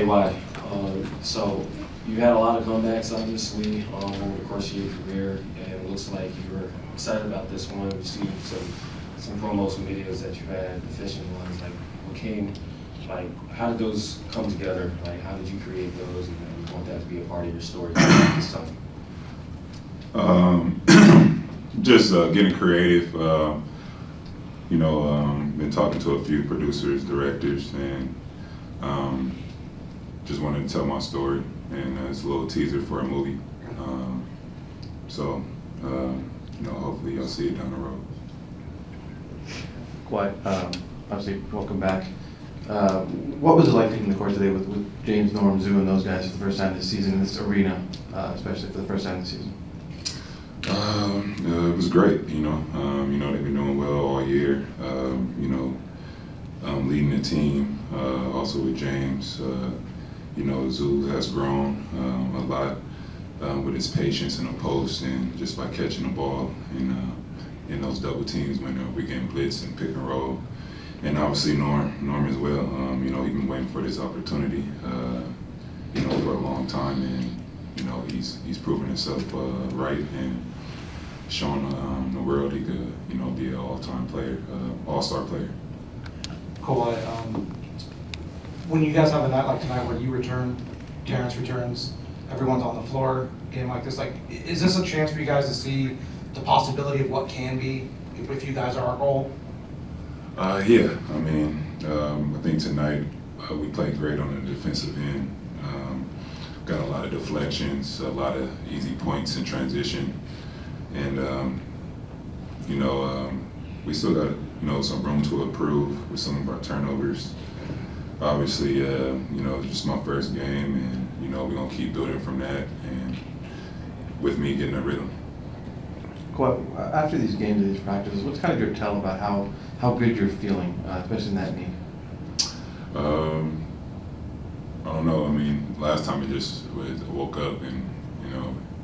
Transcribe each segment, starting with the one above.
KY. So you had a lot of comebacks, obviously, over the course of your career, and it looks like you were excited about this one. We've seen some promos and videos that you had, the fishing ones. Like, what came, like, how did those come together? Like, how did you create those, and you want that to be a part of your story this time? Just getting creative. Been talking to a few producers, directors, and just wanted to tell my story. And it's a little teaser for a movie. Hopefully you'll see it down the road. Kawhi, obviously, welcome back. What was it like taking the court today with James, Norm, Zoo, and those guys for the first time this season in this arena, especially for the first time this season? It was great. They've been doing well all year. Leading the team, also with James. Zoo has grown a lot with his patience in the post and just by catching the ball in those double teams when we get blitz and pick and roll. And obviously Norm as well. He's been waiting for this opportunity, for a long time, and he's proven himself right and showing the world he could, be an all-time player, all-star player. Kawhi, when you guys have a night like tonight where you return, Terrence returns, everyone's on the floor, game like this, like, is this a chance for you guys to see the possibility of what can be if you guys are a goal? Yeah, I think tonight we played great on the defensive end. Got a lot of deflections, a lot of easy points in transition, and we still got some room to improve with some of our turnovers. Obviously, it's just my first game, and we're gonna keep building from that, and with me getting a rhythm. Kawhi, after these games and these practices, what's kind of your tell about how good you're feeling, especially in that knee? I don't know. Last time I woke up and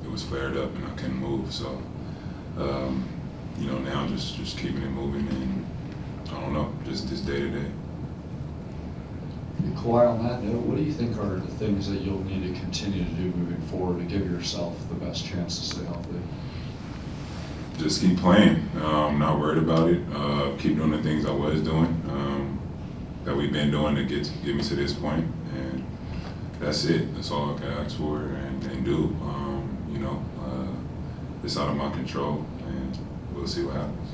it was flared up and I couldn't move. So now just keeping it moving, and I don't know, just day to day. Kawhi, on that note, what do you think are the things that you'll need to continue to do moving forward to give yourself the best chance to stay healthy? Just keep playing. I'm not worried about it. Keep doing the things I was doing, that we've been doing to get me to this point, and that's it. That's all I can ask for and do. It's out of my control, and we'll see what happens.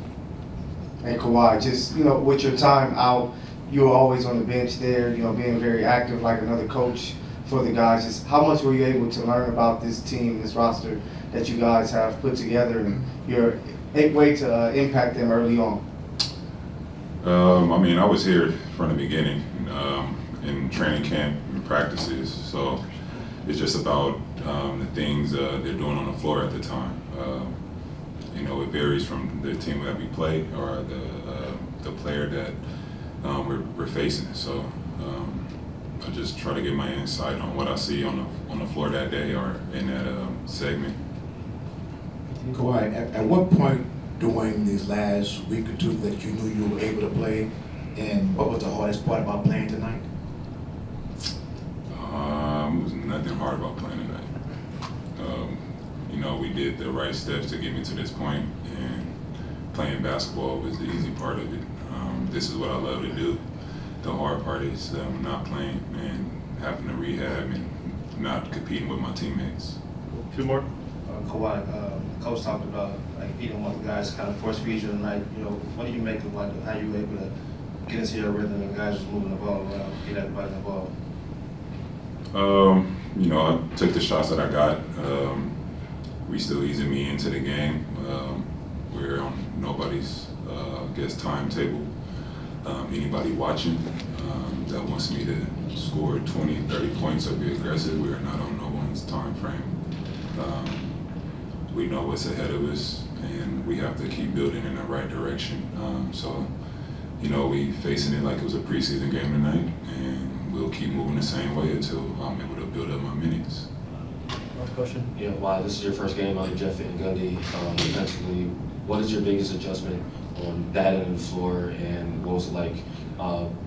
Hey Kawhi, just with your time out, you were always on the bench there, being very active like another coach for the guys. Just how much were you able to learn about this team, this roster that you guys have put together, and your way to impact them early on? I was here from the beginning in training camp and practices, so it's just about the things they're doing on the floor at the time. It varies from the team that we play or the player that we're facing. So I just try to get my insight on what I see on the floor that day or in that segment. Kawhi, at what point during these last week or two that you knew you were able to play, and what was the hardest part about playing tonight? It was nothing hard about playing tonight. We did the right steps to get me to this point, and playing basketball was the easy part of it. This is what I love to do. The hard part is not playing and having to rehab and not competing with my teammates. Two more. Kawhi, Coach talked about eating what the guys kind of force feed you tonight. What do you make of how you were able to get into your rhythm and guys just moving the ball around, get everybody the ball? I took the shots that I got. We still easing me into the game. We're on nobody's timetable. Anybody watching that wants me to score 20, 30 points or be aggressive, we are not on no one's time frame. We know what's ahead of us, and we have to keep building in the right direction. We facing it like it was a preseason game tonight, and we'll keep moving the same way until I'm able to build up my minutes. Last question. Yeah, wow, this is your first game under Jeff Van Gundy. Defensively, what is your biggest adjustment on that end of the floor, and what was it like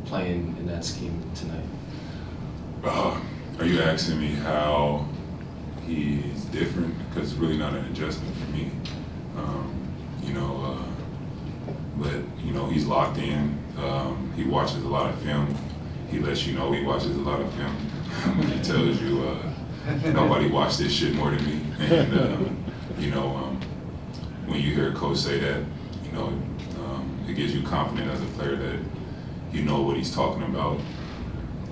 playing in that scheme tonight? Are you asking me how he's different? Because it's really not an adjustment for me. But he's locked in. He watches a lot of film. He lets you know he watches a lot of film. He tells you nobody watched this shit more than me. And when you hear a coach say that, it gives you confidence as a player that you know what he's talking about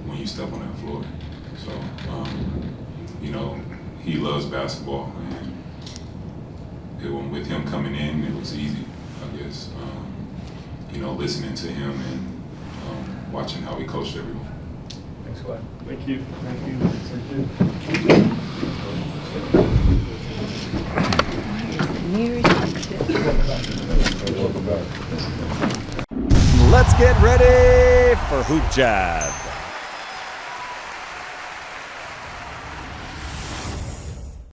when you step on that floor. So, he loves basketball, and with him coming in, it was easy, I guess. Listening to him and watching how he coached everyone. Thanks, Kawhi. Thank you. Let's get ready for Hoop Jab.